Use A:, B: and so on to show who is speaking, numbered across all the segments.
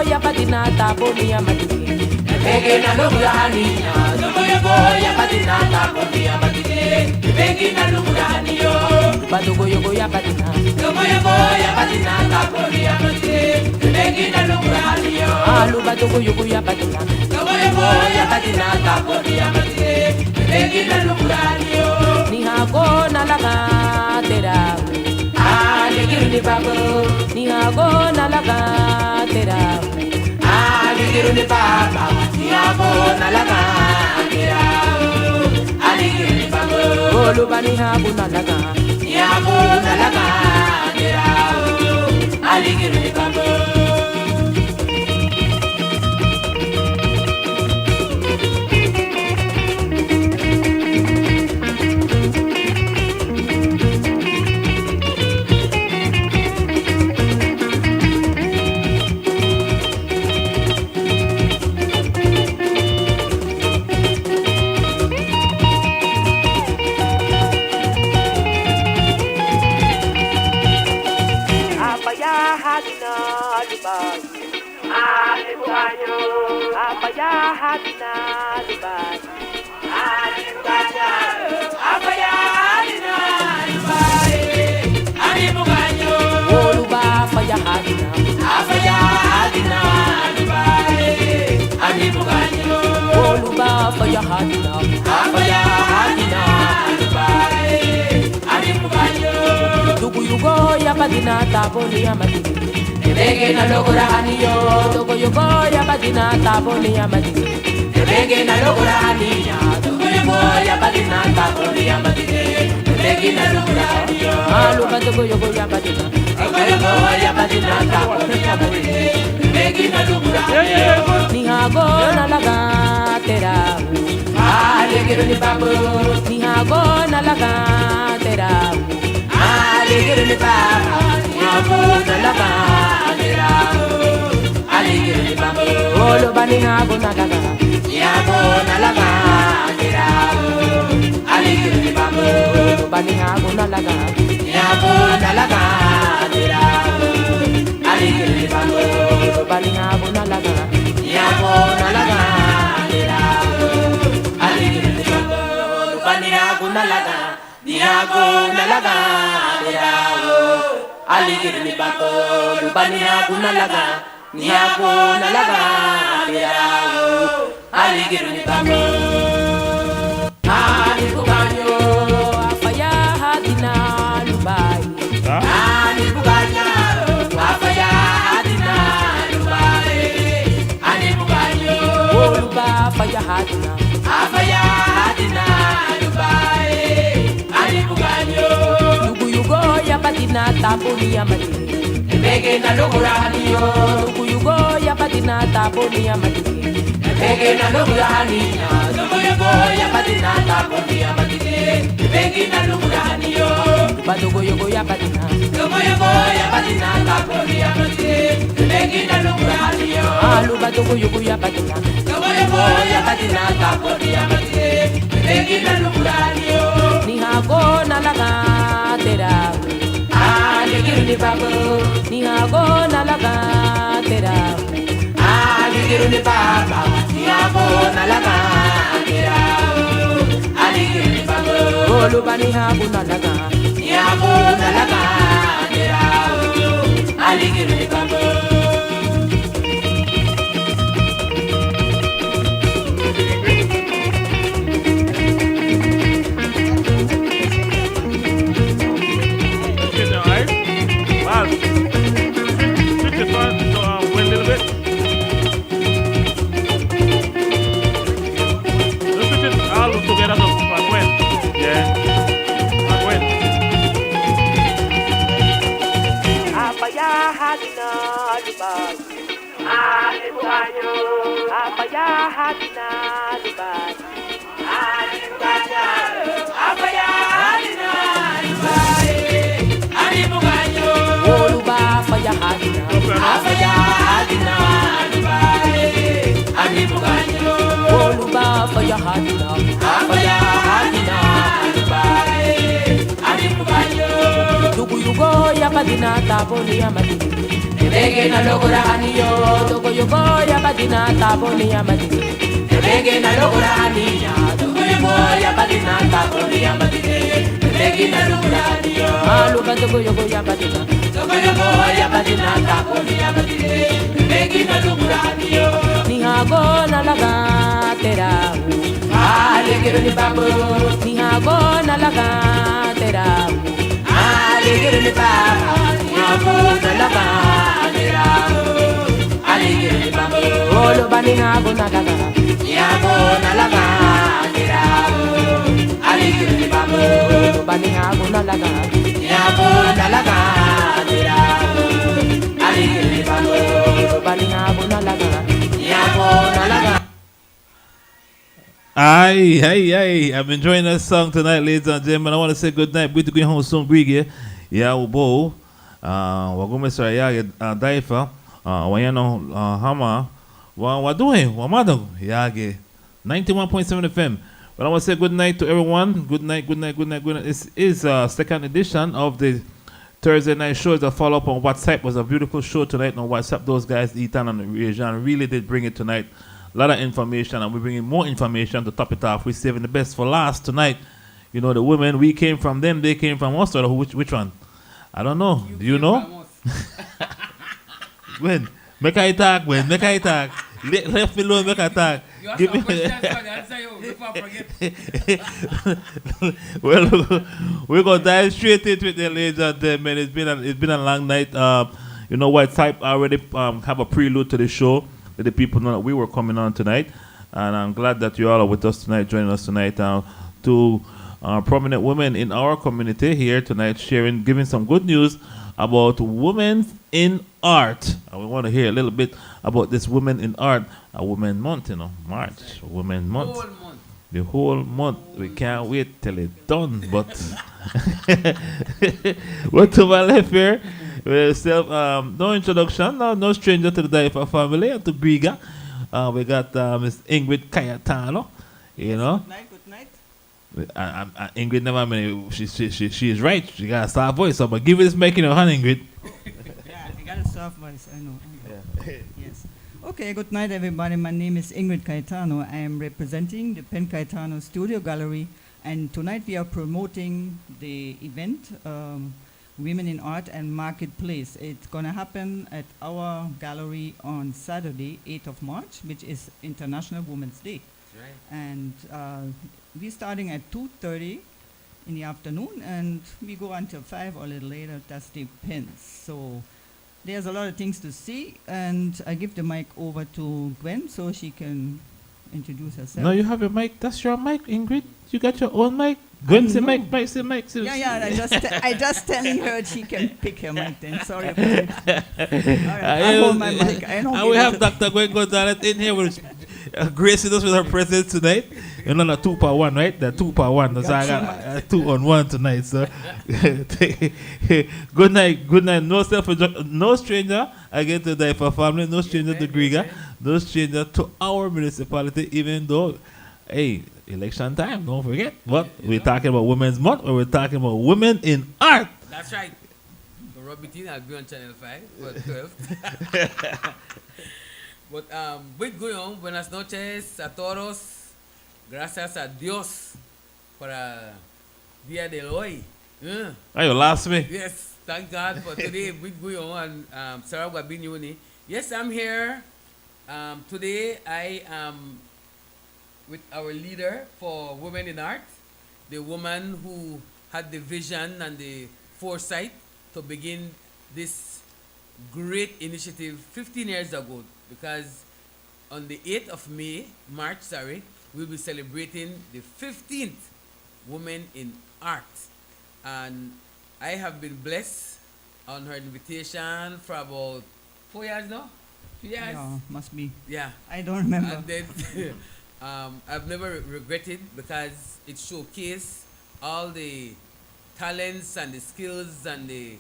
A: ya patina taponi ya matike. Bege na lugurani ya, dogo ya patina taponi ya matike. Bege na lugurani yo, badogo ya patina. Dogo ya patina taponi ya matike. Bege na lugurani yo, alu badogo ya patina. Dogo ya patina taponi ya matike. Bege na lugurani yo, ni hago na laga tera. Aligiruni babo, ni hago na laga tera. Aligiruni baba, ni hago na laga tera. Aligiruni babo, oluba ni hago na laga, ni hago na laga tera. Aligiruni babo. Apa ya hadina Dubai, apa ya hadina Dubai, ani bukanyo. Oluba apa ya hadina Dubai, ani bukanyo. Oluba apa ya hadina Dubai, ani bukanyo. Tugu yugo ya patina taponi ya matike. Bege na logorani yo, dogo ya patina taponi ya matike. Bege na logorani ya, dogo ya patina taponi ya matike. Bege na logorani yo, alu badogo ya patina. Dogo ya patina taponi ya matike. Bege na logorani yo, ni hago na laga tera. Aligiruni babo, ni hago na laga tera. Aligiruni baba, ni hago na laga. Aligiruni babo, olo bani hago na laga, yago na laga, tera. Aligiruni babo, olo bani hago na laga, yago na laga, tera. Aligiruni babo, olo bani hago na laga, yago na laga, tera. Aligiruni babo, olo bani hago na laga, yago na laga, tera. Aligiruni babo, olo bani hago na laga. Niago na laga tera. Aligiruni babo, ani bukanyo apa ya hadina Dubai. Ani bukanyo apa ya hadina Dubai. Ani bukanyo oluba apa ya hadina Dubai. Ani bukanyo yugo ya patina taponi ya matike. Bege na logorani yo, dugu ya patina taponi ya matike. Bege na logorani yo, dugu ya patina taponi ya matike. Bege na logorani yo, badogo ya patina. Dugu ya patina taponi ya matike. Bege na logorani yo, alu badogo ya patina. Dugu ya patina taponi ya matike. Bege na logorani yo, ni hago na laga tera. Aligiruni babo, ni hago na laga tera. Aligiruni baba, ni hago na laga tera. Aligiruni babo, oluba ni hago na laga, ni hago na laga tera. Aligiruni babo. Apa ya hadina Dubai. Ani bukanyo apa ya hadina Dubai. Ani bukanyo oluba apa ya hadina Dubai. Ani bukanyo oluba apa ya hadina Dubai. Ani bukanyo dugu ya patina taponi ya matike. Ebege na logora aniyo. Togo yugo ya badina taboni ya madine. Ebege na logora aniya. Togo yugo ya badina taboni ya madine. Ebege na logora aniyo. Aluka togo yugo ya badina. Togo yugo ya badina taboni ya madine. Ebege na logora aniyo. Ni hago na laga tera. Alegre ni babo. Ni hago na laga tera. Alegre ni babo. Ni hago na laga tera. Alegre ni babo. Olo bani hago na laga. Ni hago na laga tera. Alegre ni babo. Olo bani hago na laga. Ni hago na laga tera. Alegre ni babo. Olo bani hago na laga. Ni hago na laga.
B: Aye, aye, aye. I'm enjoying that song tonight, ladies and gentlemen. I want to say good night. We're going home soon, Griggy. Yeah, bo. Wagume sa ya daifa. Wayano hama. What doing? Wamado. Yage. 91.7 FM. Well, I want to say good night to everyone. Good night, good night, good night, good night. This is second edition of the Thursday night show. It's a follow-up on WhatsApp. It was a beautiful show tonight on WhatsApp. Those guys, Ethan and Rajan, really did bring it tonight. A lot of information, and we're bringing more information to top it off. We're saving the best for last tonight. You know, the women, we came from them, they came from us. Or which one? I don't know. Do you know? When? Make I talk, when? Make I talk. Left me alone, make I talk.
C: You ask some questions, but answer you before I forget.
B: Well, we're going to dive straight into it, ladies and gentlemen. It's been a long night. You know what? Type already have a prelude to the show. Let the people know that we were coming on tonight, and I'm glad that you all are with us tonight, joining us tonight. To prominent women in our community here tonight, giving some good news about women in art. And we want to hear a little bit about this Women in Art, a Women Month, March, Women Month. The whole month. We can't wait till it's done, but what to my left here? No introduction, no stranger to the Daifa family and to Briga. We got Miss Ingrid Cayetano, you know.
D: Good night.
B: Ingrid never she is right. She got a soft voice, so but give it this making of her, Ingrid.
D: Yeah, I got a soft voice, I know. Yeah. Yes. Okay, good night everybody. My name is Ingrid Cayetano. I am representing the Pen Cayetano Studio Gallery, and tonight we are promoting the event Women in Art and Marketplace. It's going to happen at our gallery on Saturday, 8th of March, which is International Women's Day.
C: That's right.
D: And we're starting at 2:30 in the afternoon, and we go until 5 or a little later. That depends. So there's a lot of things to see, and I give the mic over to Gwen so she can introduce herself.
B: No, you have your mic. That's your mic, Ingrid. You got your own mic. Gwen, say mic.
D: Yeah. I just telling her she can pick her mic then. Sorry about it. All right, I hold my mic.
B: And we have Dr. Gwen Gonzalez in here with gracing us with her presence tonight. You know, the 2-1, right? The 2-1. So I got a 2-on-1 tonight. So good night. No stranger again to the Daifa family. No stranger to Griga. No stranger to our municipality. Even though, hey, election time. Don't forget. But we're talking about Women's Month, or we're talking about women in art.
C: That's right. So Robitin, I'll be on Channel 5 for 12. But with Guyon, buenas noches a todos. Gracias a Dios para Día de hoy.
B: Oh, you lost me.
C: Yes, thank God for today with Guyon and Sarah Wabinyuni. Yes, I'm here. Today I am with our leader for Women in Art, the woman who had the vision and the foresight to begin this great initiative 15 years ago, because on the 8th of March, we'll be celebrating the 15th Women in Art. And I have been blessed on her invitation for about 4 years now. 3 years?
D: Yeah, must be.
C: Yeah.
D: I don't remember.
C: And then I've never regretted, because it showcased all the talents and the skills and the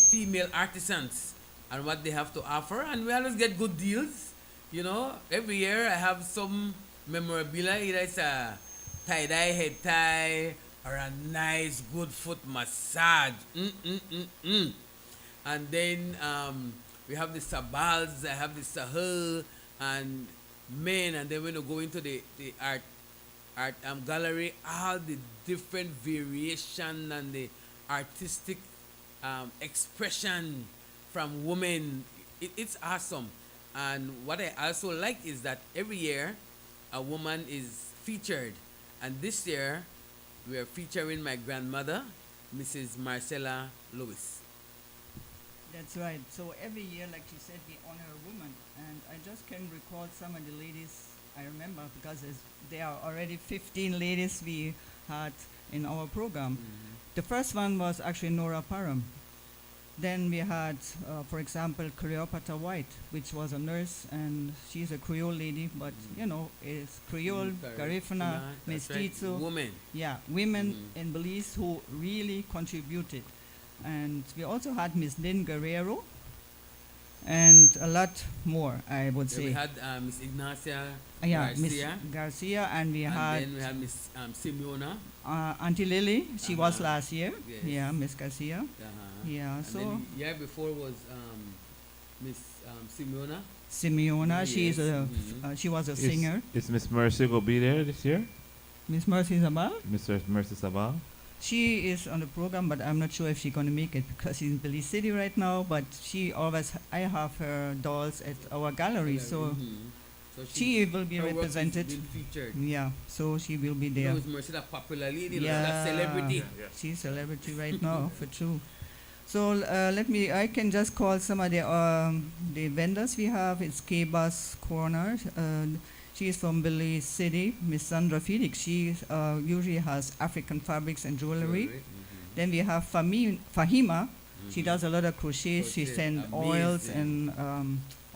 C: female artisans and what they have to offer, and we always get good deals. You know, every year I have some memorabilia. Either it's a tie-dye head tie or a nice good foot massage. and then we have the Sabals, I have the Sahel, and men, and then when you go into the art gallery, all the different variation and the artistic expression from women, it's awesome. And what I also like is that every year a woman is featured, and this year we are featuring my grandmother, Mrs. Marcella Lewis.
D: That's right. So every year, like she said, we honor a woman. And I just can recall some of the ladies I remember because there are already 15 ladies we had in our program. The first one was actually Nora Parham. Then we had, for example, Cleopatra White, which was a nurse, and she's a Creole lady, but you know, is Creole, Garifuna, Mestizo.
C: Women.
D: Yeah, women in Belize who really contributed. And we also had Miss Lynn Guerrero, and a lot more, I would say.
C: We had Miss Ignacia
D: Yeah, Miss
C: Garcia,
D: Garcia, and
C: and then we had Miss Simeona.
D: Auntie Lily. She was
C: Uh-huh.
D: last year.
C: Yes.
D: Yeah, Miss Garcia. Yeah,
C: And
D: so
C: then the year before was Miss Simeona.
D: Simeona, she's
C: Yes.
D: she was a singer.
B: Is Miss Mercy going to be there this year?
D: Miss Mercy Zabal.
B: Mr. Mercy Sabal?
D: She is on the program, but I'm not sure if she's going to make it because she's in Belize City right now. But I have her dolls at our gallery, so
C: So
D: she will be
C: her work is
D: represented.
C: being featured.
D: Yeah, so she will be
C: You
D: there.
C: know, Miss Mercy, that popular lady,
D: Yeah.
C: that celebrity.
D: She's celebrity right now, for true. So I can just call some of the vendors we have. It's K-Bus Corner. She is from Belize City, Miss Sandra Felix. She usually has African fabrics and jewelry. Then we have Fahima. She does a lot of crochet. She
C: Crochet,
D: sends oils and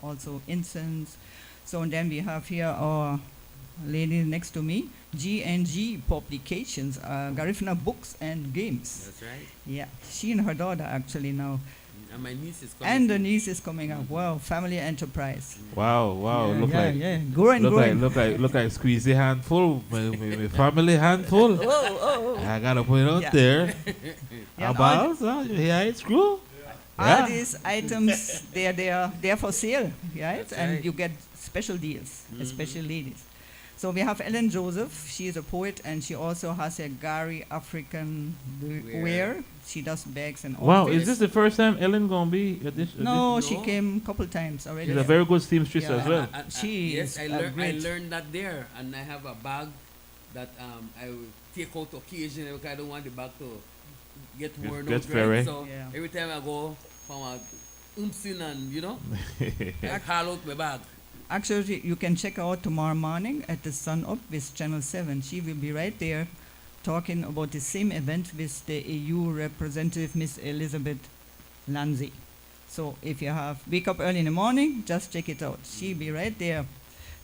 D: also incense. So then we have here our lady next to me, G&G Publications, Garifuna Books and Games.
C: That's right.
D: Yeah, she and her daughter actually now.
C: And my niece is coming.
D: And the niece is coming up. Wow, family enterprise.
B: Wow,
D: Yeah, growing.
B: Look like squeezy handful, my family handful. I gotta put it out there.
D: Yeah,
B: About, yeah, it's true.
D: all these items, they are for sale, right?
C: That's
D: And
C: right.
D: you get special deals, especially ladies. So we have Ellen Joseph. She is a poet, and she also has a Gari African wear. She does bags and all.
B: Wow, is this the first time Ellen gonna be at this?
D: No,
B: this?
D: she came a couple times already.
B: She's a very good seamstress
D: Yeah.
B: as well.
D: She
C: yes,
D: is
C: I
D: great.
C: learned that there, and I have a bag that I will take out occasionally because I don't want the bag to get worn
B: Get
C: out.
B: very.
C: Right? So
D: Yeah.
C: every time I go from a in and I haul out my bag.
D: Actually, you can check her out tomorrow morning at the Sun Up with Channel 7. She will be right there talking about the same event with the EU representative, Miss Elizabeth Lanzi. So if you wake up early in the morning, just check it out. She'll be right there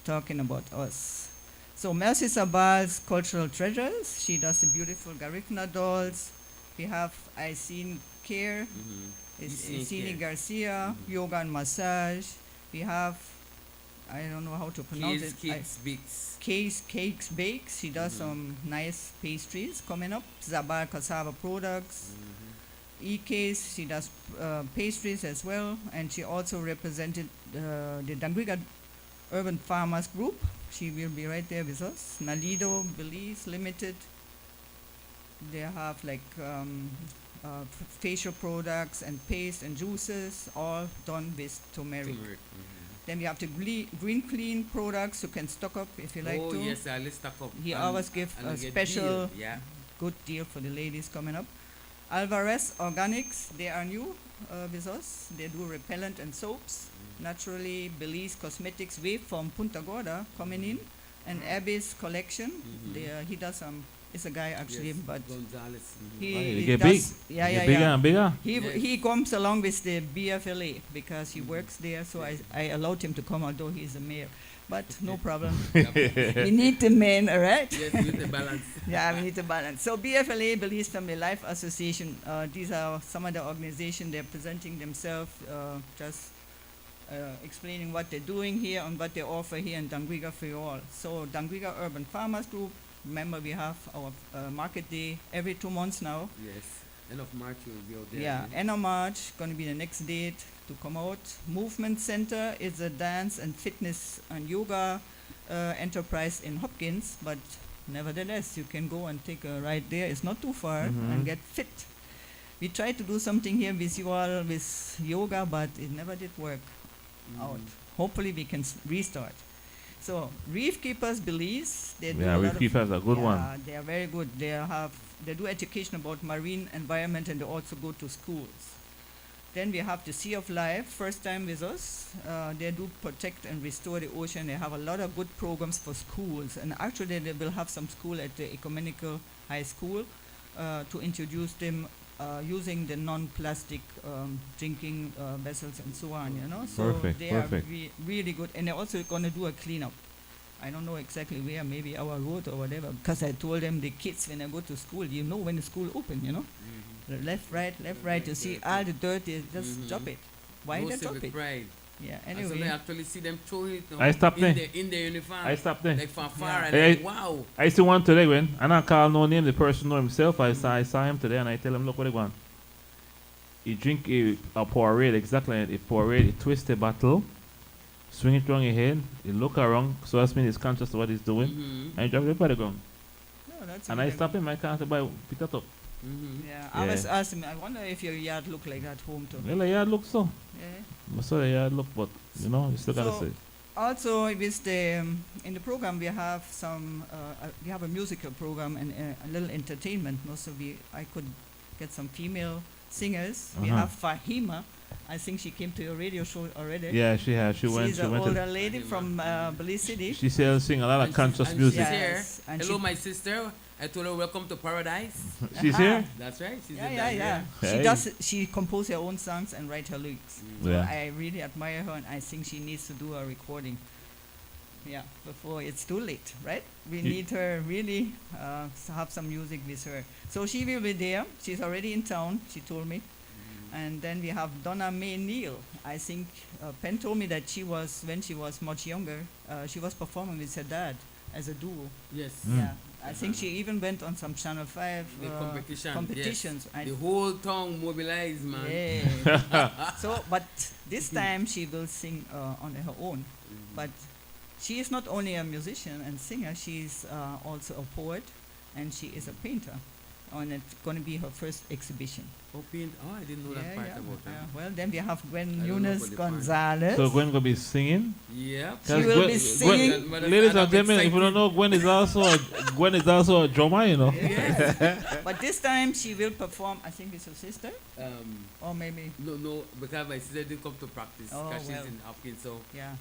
D: talking about us. So Mercy Sabal's Cultural Treasures. She does the beautiful Garifuna dolls. We have I Seen Care, Isini Garcia, Yoga and Massage. We have, I don't know how to pronounce it. Cakes Bakes. She does some nice pastries coming up. Zabal Cassava Products. E-Case, she does pastries as well. And she also represented the Dangriga Urban Farmers Group. She will be right there with us. Nalido, Belize Limited. They have like facial products and paste and juices, all done with turmeric. Then we have the Green Clean products you can stock up if you like to.
C: Oh yes, I'll stock up.
D: He always give a special good deal for the ladies coming up. Alvarez Organics, they are new with us. They do repellent and soaps. Naturally, Belize Cosmetics Wave from Punta Gorda coming in. And Abbey's collection, he does some. It's a guy actually, but
C: Gonzalez.
B: He get
D: does,
B: big.
D: yeah,
B: Get bigger and bigger.
D: He comes along with the BFLA because he works there, so I allowed him to come, although he's a mayor. But no problem. We need the men, all right?
C: Yes, we need the balance.
D: Yeah, we need the balance. So BFLA, Belize Family Life Association, these are some of the organizations. They're presenting themselves, just explaining what they're doing here and what they offer here in Dangriga for you all. So Dangriga Urban Farmers Group, remember we have our market day every 2 months now.
C: Yes. End of March we'll be out there.
D: Yeah, end of March, going to be the next date to come out. Movement Center is a dance and fitness and yoga enterprise in Hopkins, but nevertheless, you can go and take a ride there. It's not too far and get fit. We tried to do something here with you all with yoga, but it never did work out. Hopefully, we can restart. So, Reef Keepers Belize, they do a lot
B: Reef Keepers are a good one.
D: Yeah, they are very good. They do education about marine environment, and they also go to schools. Then we have the Sea of Life, first time with us. They do protect and restore the ocean. They have a lot of good programs for schools. And actually, they will have some school at the Ecumenical High School to introduce them using the non-plastic drinking vessels and so on, you know. So they are really good. And they're also going to do a cleanup. I don't know exactly where, maybe our road or whatever, because I told them the kids, when they go to school, you know when the school open, you know. Left, right, you see all the dirt, they just drop it. Why
C: No
D: they drop
C: civic
D: it?
C: pride.
D: Yeah,
C: And so
D: anyway.
C: they actually see them throwing it
B: I stopped there.
C: in their uniform.
B: I stopped there.
C: Like from far
D: Yeah.
C: and
B: Hey,
C: like, wow.
B: I see one today when, and I call no name, the person know himself. I saw him today and I tell him, look what he want. He drink a Powerade, exactly a Powerade, he twist the bottle, swing it around his head, he look around, so that's mean he's conscious of what he's doing, and he drop it by the ground.
D: No, that's
B: And I
D: really
B: stop him, I can't buy, pick it up.
D: Yeah, I was asking him, I wonder if your yard look like that home too.
B: Well, the yard look so.
D: Yeah.
B: I saw the yard look, but, you know, you still gotta
D: So-
B: say.
D: Also, with the in the program we have we have a musical program and a little entertainment. Also, I could get some female singers. We have Fahima. I think she came to your radio show already.
B: Yeah, she has. She went.
D: She's
B: She
D: an
B: went.
D: older lady from Belize City.
B: She sing a lot of
C: And
B: conscious
C: she's
B: music.
C: here.
D: Yes, and
C: Hello,
D: she-
C: my sister. I told her, welcome to paradise.
B: She's here.
C: That's right. She's
D: Yeah,
C: in
D: yeah,
C: that,
D: yeah.
B: Hey.
D: She composes her own songs and write her lyrics. So
B: Yeah.
D: I really admire her, and I think she needs to do a recording. Yeah, before it's too late, right? We need her really to have some music with her. So she will be there. She's already in town, she told me. And then we have Donna Mae Neal. I think Penn told me that when she was much younger, she was performing with her dad as a duo.
C: Yes.
D: Yeah, I think she even went on some Channel 5
C: The
D: competitions.
C: Yes. The whole town mobilized, man.
D: Yeah. So, but this time she will sing on her own. But she is not only a musician and singer, she's also a poet, and she is a painter. And it's going to be her first exhibition.
C: Oh, I didn't know that part about her.
D: Well, then we have Gwen
C: I don't know
D: Eunice
C: about the part.
D: Gonzalez.
B: So Gwen gonna be singing.
C: Yeah.
D: She will be singing.
B: Ladies and gentlemen, if you don't know, Gwen is also a drummer, you know.
C: Yes.
D: But this time she will perform, I think, with her sister, or maybe.
C: No, because my sister didn't come to practice
D: Oh,
C: because
D: well.
C: she's in Hopkins. So
D: Yeah,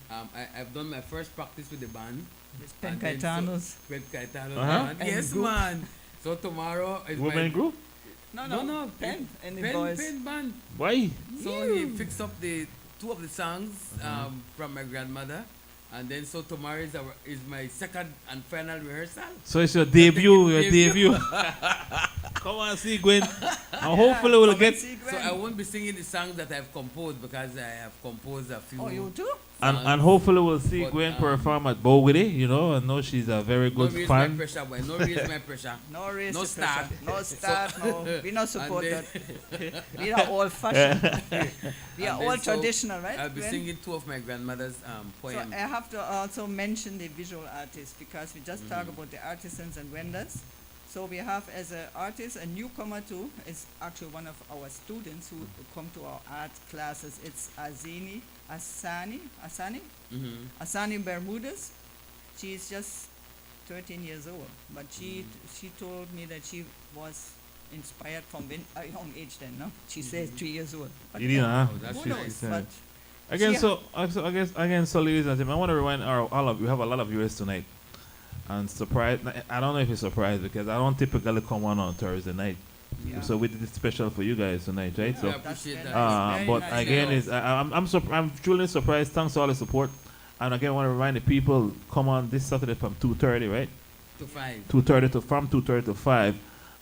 C: I've done my first practice with the band.
D: with Penn
C: And then
D: Caetanos.
C: Pen Caetano
B: Uh-huh.
C: band.
D: And
C: Yes,
D: group.
C: man. So tomorrow is
B: Women
C: my
B: group.
C: No,
D: Penn and the
C: Pen
D: boys.
C: band.
B: Why?
C: So he fixed up the two of the songs from my grandmother. And then so tomorrow is my second and final rehearsal.
B: So it's your debut. Your
C: Debut.
B: debut. Come on, see Gwen. And hopefully we'll get.
C: So I won't be singing the songs that I've composed because I have composed a few.
D: Oh, you too?
B: And hopefully we'll see
C: But,
B: Gwen perform at Bowity. You know, I know she's a very
C: No
B: good
C: raise my
B: fan.
C: pressure, boy. No raise my pressure.
D: No raise
C: No
D: the
C: start.
D: pressure. No start, no. We not support
C: And
D: that. We are old fashioned. We are
C: And then
D: old
C: so
D: traditional, right?
C: I'll be
D: Gwen?
C: singing two of my grandmother's
D: So
C: poems.
D: I have to also mention the visual artists because we just talk about the artisans and vendors. So we have as an artist a newcomer too. It's actually one of our students who come to our art classes. It's Asani Bermudez. She's just 13 years old, but she told me that she was inspired from a young age. Then, no, she says 3 years old. But
B: Irina,
C: Oh, that's
D: who
C: nice.
D: knows?
B: She's,
D: But
B: Again,
D: Yeah.
B: so I guess again, so ladies and gentlemen, I want to remind all of you have a lot of viewers tonight, and surprise. I don't know if you're surprised because I don't typically come on Thursday night,
D: yeah.
B: so we did it special for you guys tonight, right?
C: I
B: So,
C: appreciate
D: That's
C: that.
D: very
B: but
D: nice.
B: again,
C: Yes.
B: I'm truly surprised. Thanks for all the support, and again, I want to remind the people come on this Saturday from 2:30, right?
C: To 5.
B: 2:30 to 5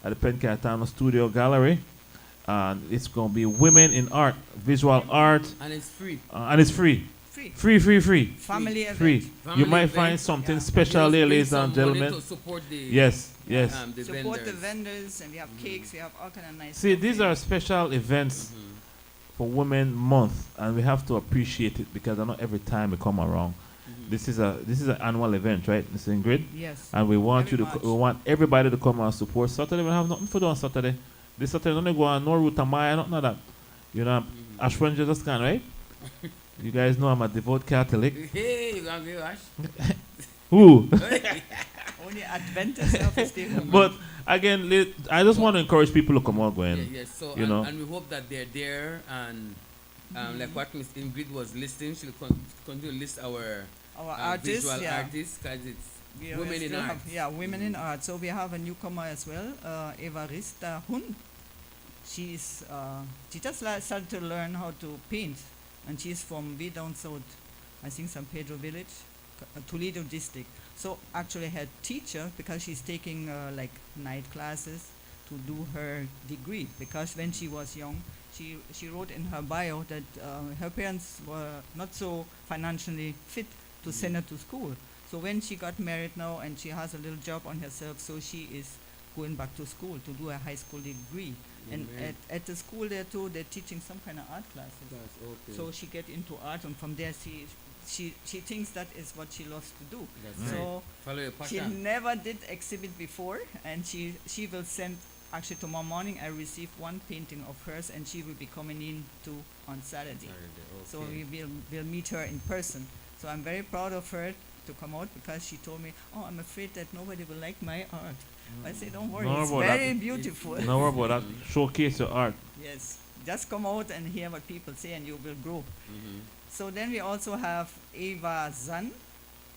B: at the Penn Caetano Studio Gallery. And it's going to be Women in Art, Visual Art,
C: And it's free.
B: and it's free.
D: free.
B: Free.
D: Family event.
B: Free.
C: Family
B: You might
C: event.
B: find something
D: Yeah.
B: special
C: Just
B: there,
C: bring
B: ladies
C: some
B: and
C: money
B: gentlemen.
C: to support the,
B: Yes.
C: the
D: Support the
C: vendors.
D: vendors, and we have cakes, we have all kind of nice
B: See,
D: stuff
B: these
D: here.
B: are special events for Women Month, and we have to appreciate it because I know every time we come around, this is an annual event, right, Ms. Ingrid?
D: Yes.
B: And we want
D: Very
B: you to
D: much.
B: we want everybody to come and support. Saturday we have nothing for do on Saturday. This Saturday don't go on no route to Maya, nothing like that. You know, Ash Ranger just can, right? You guys know I'm a devout Catholic.
C: Hey, you gonna give Ash?
B: Who?
D: Only Adventist office they come.
B: But again, I just want to encourage people to come out, Gwen.
C: Yes. So
B: you know.
C: and we hope that they're there, and like what Miss Ingrid was listing, she'll continue to list our
D: artists,
C: visual
D: yeah.
C: artists, because it's
D: We
C: women in
D: still
C: art.
D: have- yeah, women in art. So we have a newcomer as well, Evarista Hun. She just started to learn how to paint, and she's from way down south, I think San Pedro village, Toledo district. So actually her teacher, because she's taking like night classes to do her degree, because when she was young, she wrote in her bio that her parents were not so financially fit to send her to school. So when she got married now and she has a little job on herself, so she is going back to school to do a high school degree. And at the school there too, they're teaching some kind of art classes.
C: That's okay.
D: So she get into art, and from there she thinks that is what she loves to do.
C: That's
D: So
C: right. Follow your
D: she
C: passion.
D: never did exhibit before, and she will send. Actually, tomorrow morning I received one painting of hers, and she will be coming in on Saturday. So we'll meet her in person. So I'm very proud of her to come out, because she told me, "Oh, I'm afraid that nobody will like my art." I say, "Don't worry,
B: No
D: it's
B: about that.
D: very beautiful."
B: No worry about that. Showcase your art.
D: Yes, just come out and hear what people say, and you will grow. So then we also have Eva Zahn.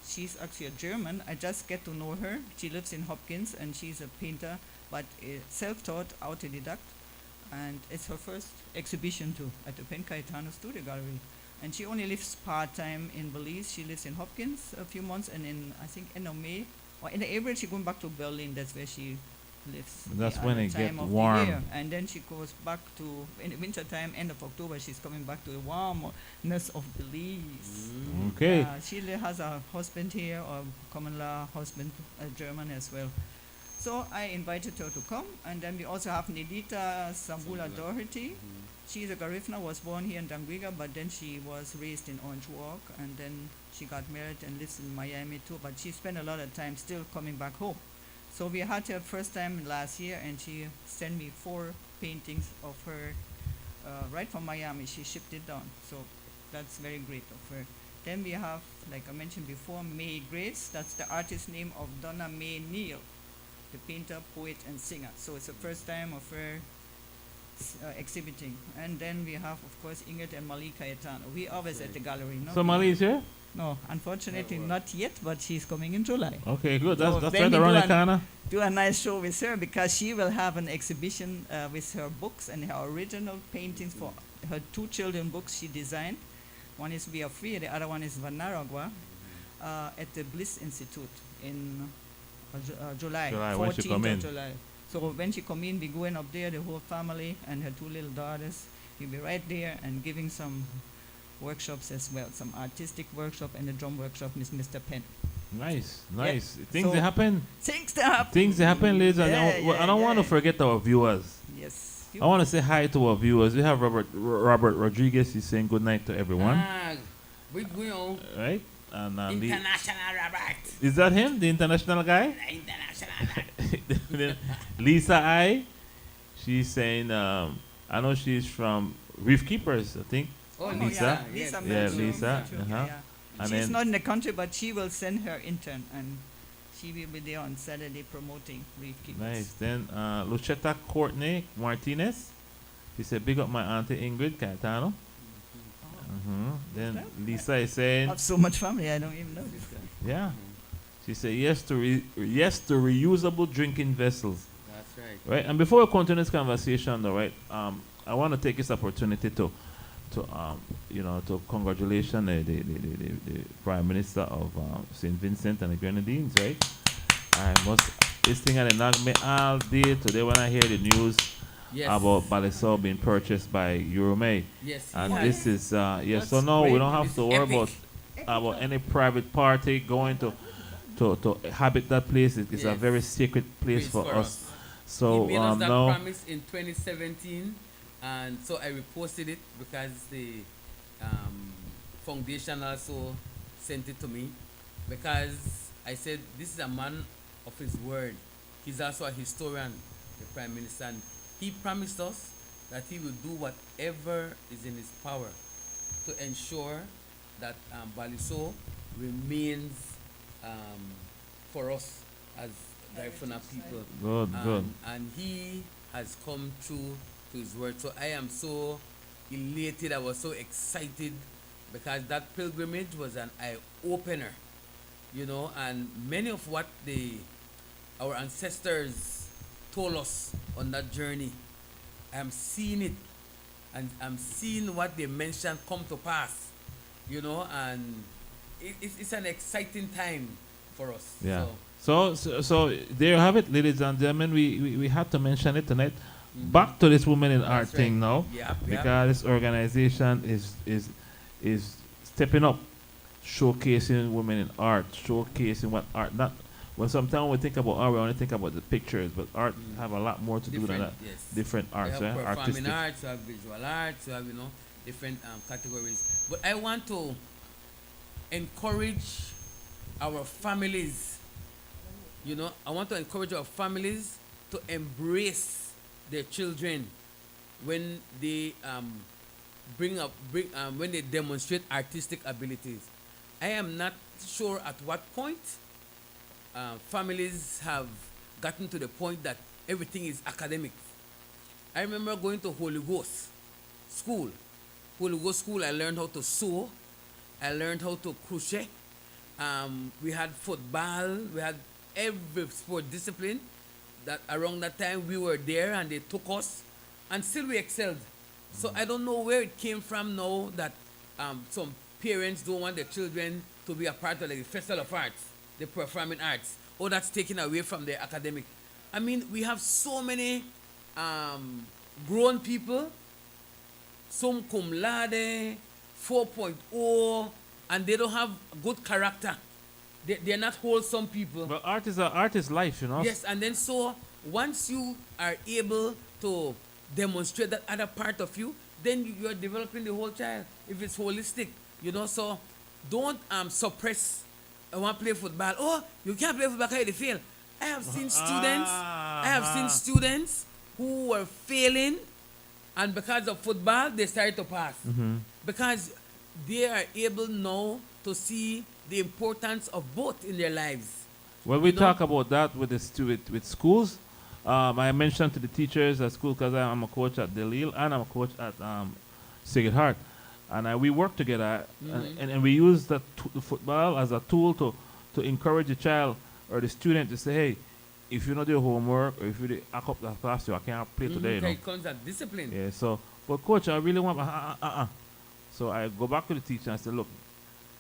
D: She's actually a German. I just get to know her. She lives in Hopkins, and she's a painter, but self-taught, autodidact. And it's her first exhibition too at the Pen Cayetano Studio Gallery. And she only lives part-time in Belize. She lives in Hopkins a few months, and in, I think, end of May, or in April, she's going back to Berlin. That's where she lives.
B: That's
D: the
B: when
D: other
B: it
D: time
B: get
D: of the
B: warm.
D: year. And then she goes back to, in the winter time, end of October, she's coming back to the warmness of Belize.
B: Okay.
D: She has a husband here, or common law husband, a German as well. So I invited her to come. And then we also have Nedita Sambula Doherty. She's a Garifuna, was born here in Dangriga, but then she was raised in Orange Walk, and then she got married and lives in Miami too, but she spent a lot of time still coming back home. So we had her first time last year, and she sent me 4 paintings of her right from Miami. She shipped it down, so that's very great of her. Then we have, like I mentioned before, May Grace. That's the artist name of Donna Mae Neal, the painter, poet, and singer. So it's the first time of her exhibiting. And then we have, of course, Ingrid and Mali Cayetano. We always at the gallery. No?
B: So Mali is here?
D: No, unfortunately not yet, but she's coming in July.
B: Okay, good.
D: So
B: That's
D: then
B: right
D: we
B: around
D: do
B: the corner.
D: Do a nice show with her, because she will have an exhibition with her books and her original paintings for her 2 children books she designed. One is We Are Free, the other one is Vanaragua, at the Bliss Institute in July,
B: when she
D: 14th
B: come
D: of
B: in.
D: July. So when she come in, we going up there, the whole family and her 2 little daughters. We'll be right there and giving some workshops as well, some artistic workshop and a drum workshop with Mr. Penn.
B: Nice. Things
D: So-
B: that happen.
D: Things to happen.
B: Things that happen, ladies. And I don't want to forget our viewers.
D: Yes.
B: I want to say hi to our viewers. We have Robert Rodriguez. He's saying good night to everyone.
C: We go
B: Right? And
C: international Robert.
B: is that him, the international guy?
C: International.
B: Lisa I. She's saying, I know she's from Reef Keepers, I think.
C: Oh,
B: Lisa?
C: Lisa.
D: Lisa.
B: Yeah,
D: Metro,
B: Lisa,
D: Metro,
B: uh-huh.
D: yeah.
B: And
D: She's
B: then-
D: not in the country, but she will send her intern, and she will be there on Saturday promoting Reef Keepers.
B: Nice. Then Luchetta Courtney Martinez. She said, big up my auntie Ingrid Cayetano. Then Lisa is
D: I
B: saying,
D: have so much family, I don't even know this guy.
B: yeah. She said, yes to reusable drinking vessels.
C: That's right.
B: Right. And before we continue this conversation, though, right? I want to take this opportunity to congratulation the Prime Minister of St. Vincent and the Grenadines, right? This thing had knocked me all day today when I hear the news
C: Yes.
B: about Balisol being purchased by Euromay.
C: Yes, he
B: And
C: has.
B: this is, yes, so
C: That's
B: no, we
C: great.
B: don't have
C: This
B: to
C: is
B: worry
C: epic.
B: about any private party going to habit that place. It is a
C: Yes.
B: very sacred place
C: Praise
B: for us.
C: He
B: So
C: made us that
B: no,
C: promise in 2017, and so I reposted it because the foundation also sent it to me, because I said this is a man of his word. He's also a historian, the Prime Minister, and he promised us that he will do whatever is in his power to ensure that Baliso remains for us as Garifuna people.
B: good.
C: And he has come true to his word. So I am so elated. I was so excited because that pilgrimage was an eye opener, you know, and many of what our ancestors told us on that journey, I'm seeing it, and I'm seeing what they mentioned come to pass, you know, and it's an exciting time for us.
B: Yeah.
C: So,
B: So there you have it, ladies and gentlemen. We had to mention it tonight. Back to this woman in art
C: That's
B: thing
C: right.
B: now,
C: Yep,
B: because this organization is stepping up, showcasing women in art, showcasing what art not. Well, sometimes we think about art, we only think about the pictures, but art have a lot more to do than that.
C: Yes.
B: Different
C: We
B: arts,
C: have
B: eh?
C: performing
B: Artistic.
C: arts, we have visual arts, we have, you know, different categories. But I want to encourage our families, you know, I want to encourage our families to embrace their children when they when they demonstrate artistic abilities. I am not sure at what point families have gotten to the point that everything is academic. I remember going to Holy Ghost school. Holy Ghost school, I learned how to sew. I learned how to crochet. We had football. We had every sport discipline. That around that time we were there and they took us, and still we excelled. So I don't know where it came from now that some parents don't want their children to be a part of like the Festival of Arts, the performing arts. Oh, that's taken away from their academic. I mean, we have so many grown people, some cum laude, 4.0, and they don't have good character. They're not wholesome people.
B: But art is life, you know.
C: Yes, and then so once you are able to demonstrate that other part of you, then you are developing the whole child. If it's holistic, you know, so don't suppress. I want to play football. Oh, you can't play football because you fail. I have seen students who were failing, and because of football, they started to pass. Because they are able now to see the importance of both in their lives.
B: When we
C: You know?
B: talk about that with with schools, I mentioned to the teachers at school because I'm a coach at Delil and I'm a coach at Sacred Heart, and we work together, and we use the football as a tool to encourage the child or the student to say, hey, if you not do your homework or if you act up the class, I can't play today. You know?
C: It comes at discipline.
B: Yeah. So, but coach, I really want. So I go back to the teacher and say, look,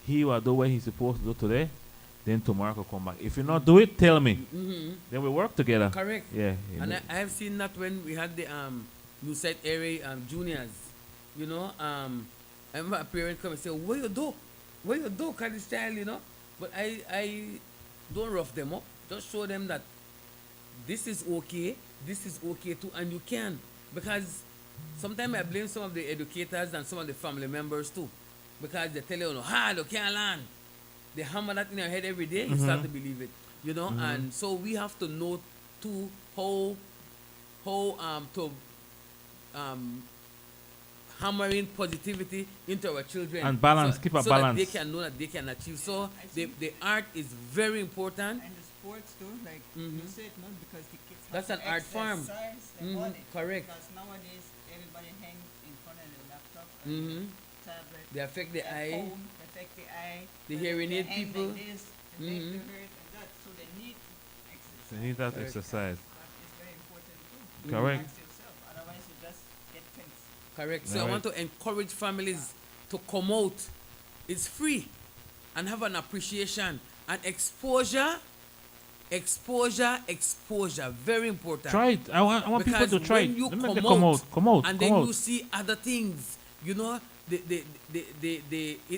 B: he will do what he's supposed to do today, then tomorrow will come back. If you not do it, tell me. Then we work together.
C: Correct.
B: Yeah.
C: And I have seen that when we had the New Site area juniors, you know, I remember a parent come and say, what you do? What you do, kind of child, you know? But I don't rough them up. Just show them that this is okay too, and you can. Because sometimes I blame some of the educators and some of the family members too. Because they tell you, hard, you can't learn. They hammer that in your head every day, you start to believe it. You know, and so we have to know too how to hammer in positivity into our children.
B: And balance, keep a
C: so
B: balance.
C: that they can know that they can achieve. So the art is very important.
D: And the sports too, like you said, no, because the kids
C: That's
D: have
C: an
D: to
C: art form.
D: exercise their body.
C: Correct.
D: Because nowadays everybody hangs in front of the laptop, tablet,
C: They affect the
D: their
C: eye.
D: phone, affect the eye.
C: The
D: so
C: hearing
D: they
C: aid
D: hang
C: people.
D: like this, the leg to hurt and that, so they need exercise.
B: So need that
C: Correct.
B: exercise.
D: That is very important too.
B: Correct.
D: Balance yourself, otherwise you just get tense.
C: Correct. So I
B: Right.
C: want to encourage families to come out. It's free, and have an appreciation and exposure exposure, very important.
B: Try it. I want people
C: Because
B: to try
C: when
B: it.
C: you
B: Let me
C: come
B: come
C: out,
B: out. Come out.
C: and
B: Come
C: then
B: out.
C: you see other things, you know, it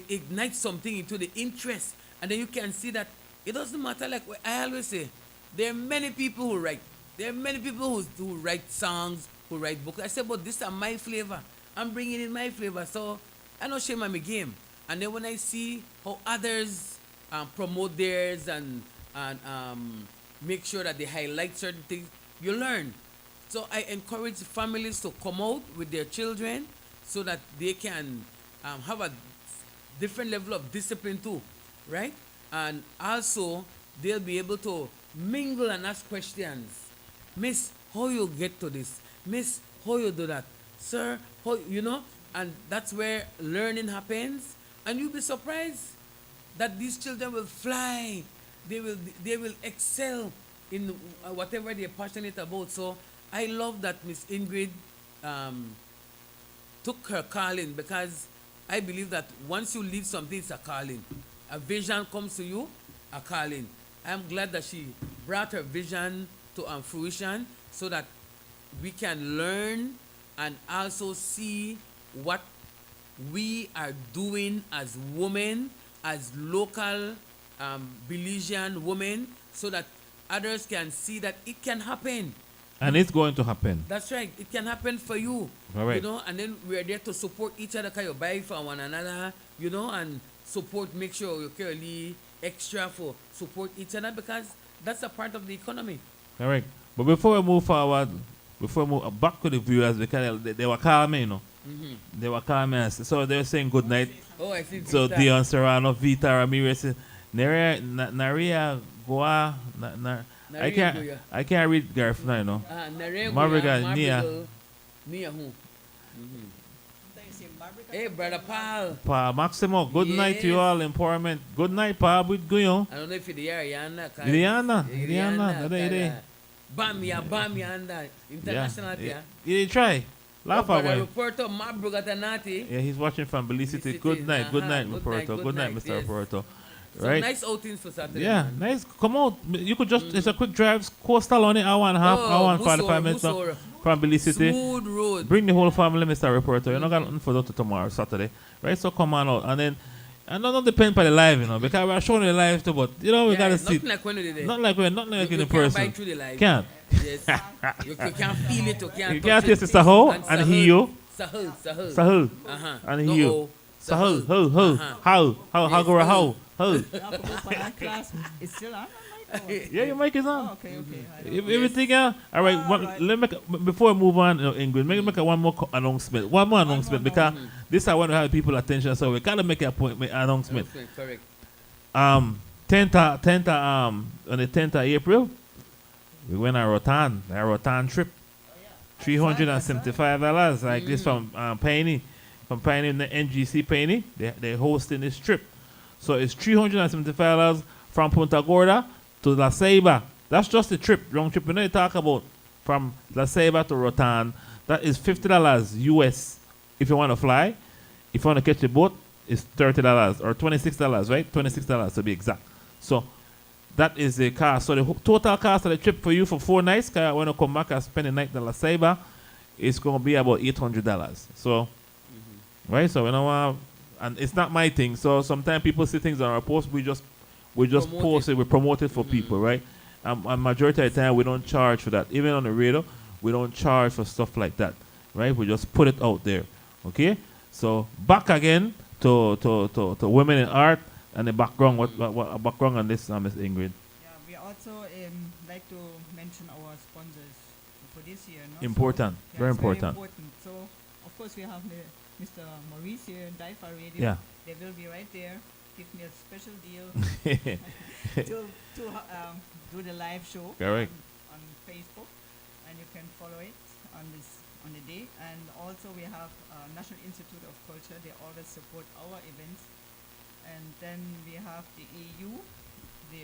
C: ignites something into the interest, and then you can see that it doesn't matter. Like I always say, there are many people who write. There are many people who write songs, who write books. I say, but this is my flavor. I'm bringing in my flavor, so I don't shame my game. And then when I see how others promote theirs and make sure that they highlight certain things, you learn. So I encourage families to come out with their children so that they can have a different level of discipline too, right? And also they'll be able to mingle and ask questions. Miss, how you get to this? Miss, how you do that? Sir, how you know? And that's where learning happens. And you'll be surprised that these children will fly. They will excel in whatever they're passionate about. So I love that Miss Ingrid took her calling, because I believe that once you lead something, it's a calling. A vision comes to you, a calling. I'm glad that she brought her vision to fruition so that we can learn and also see what we are doing as women, as local Belizean women, so that others can see that it can happen.
B: And it's going to happen.
C: That's right. It can happen for you.
B: Correct.
C: You know, and then we're there to support each other. Can you buy for one another, you know, and support, make sure you carry extra for support each other, because that's a part of the economy.
B: Correct. But before we move forward, before we move back to the viewers, because they were calling me, you know. They were calling me. So they were saying good night.
C: Oh, I see.
B: So
C: Vita.
B: Dion Serrano, Vita Ramirez, Naria Goa,
C: Naria
B: I can't read Gareth now, you know.
C: Narego,
B: Marbrigal, Nia.
C: Nia who? Hey, brother Paul.
B: Pa Maximo, good night to you all, empowerment. Good night, Pa, with Guyon.
C: I don't know if it's the Ariana.
B: Rihanna,
C: Bam yanda. International, yeah.
B: You didn't try. Laugh at
C: Brother
B: one.
C: Roberto Mabrugatanati.
B: Yeah, he's watching from Belicity. Good night, Roberto. Good night, Mr.
C: yes.
B: Roberto.
C: So
B: Right?
C: nice outings for Saturday.
B: Yeah,
C: man.
B: nice. Come out. You could just, it's a quick drive, coastal on it, hour and a half, hour and 45 minutes from Belicity.
C: Smooth road.
B: Bring the whole family, Mr. Reporter. You're not got nothing for that to tomorrow, Saturday. Right? So come on out. And then, and don't depend on the live, you know, because we're showing the live too, but, you know, we got to see.
C: Nothing like when we did
B: Not like we're not like in
C: you
B: the
C: can't buy
B: person.
C: through the live.
B: Can't.
C: Yes. you can't feel it. You can't
B: You
C: touch
B: can't
C: it.
B: taste the Sahel and Hio.
C: Sahel.
B: Sahel
C: Uh-huh.
B: and
C: No,
B: Hio.
C: oh.
B: Sahel.
C: Uh-huh.
B: How go how.
D: Now, for that class, it's still on?
B: Yeah, your mic is on.
D: Oh, okay.
B: Everything, all right.
D: Right.
B: Let me before we move on, Ingrid, make one more announcement. One more announcement because this I want to have people's attention, so we gotta make an appointment announcement.
C: Correct.
B: 10th on the 10th of April, we went a Rotan trip. $375, like this from Paine, from Paine in the NGC Paine. They're hosting this trip. So it's $375 from Punta Gorda to La Ceiba. That's just the trip, wrong trip. We know you talk about from La Ceiba to Rotan. That is $50 US if you want to fly. If you want to catch the boat, it's $30 or $26, right? $26 to be exact. So that is the cost. So the total cost of the trip for you for 4 nights, because I want to come back and spend the night in La Ceiba, it's going to be about $800. So, right? So, you know, and it's not my thing. So sometimes people see things on our post. We just post it. We promote it for people, right? And majority of the time, we don't charge for that. Even on the radio, we don't charge for stuff like that, right? We just put it out there, okay? So back again to women in art and the background. What background on this, Miss Ingrid?
D: Yeah, we also like to mention our sponsors for this year. No?
B: Important,
D: So,
B: very
D: it's
B: important.
D: So, of course, we have Mr. Maurice here, Daifa Radio.
B: Yeah.
D: They will be right there. Give me a special deal to do the live show
B: Correct.
D: on Facebook, and you can follow it on the day. And also we have National Institute of Culture. They always support our events. And then we have the EU, the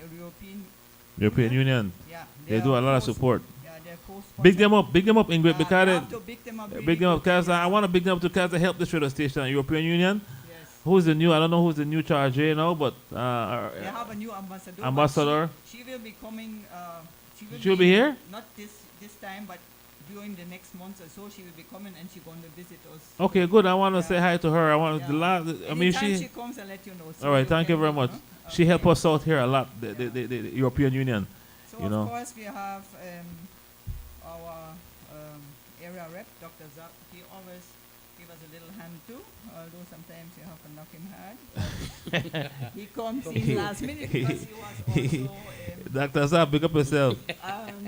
B: European Union.
D: Yeah,
B: They do a lot of support.
D: Yeah, they're co-sponsor.
B: Big them up, Ingrid,
D: You
B: because
D: have to big them up.
B: big them up, because I want to big them up because they help this radio station, European Union.
D: Yes.
B: Who's the new? I don't know who's the new charge here now, but
D: They have a new ambassador. but
B: ambassador.
D: She will be coming.
B: She'll be here?
D: Not this time, but during the next month or so, she will be coming and she's going to visit us.
B: Okay, good. I want to
D: Yeah.
B: say hi to her. I want
D: Yeah.
B: the last. I mean,
D: Anytime
B: she.
D: she comes, I'll let you know. So
B: All right, thank you
D: can,
B: very much.
D: know,
B: She
D: okay.
B: helped us out here a lot. The European Union.
D: So
B: you
D: of
B: know.
D: course we have our area rep, Dr. Zap. He always give us a little hand too, although sometimes you have to knock him hard. He comes in last minute because he was also.
B: Dr. Zab, pick up yourself.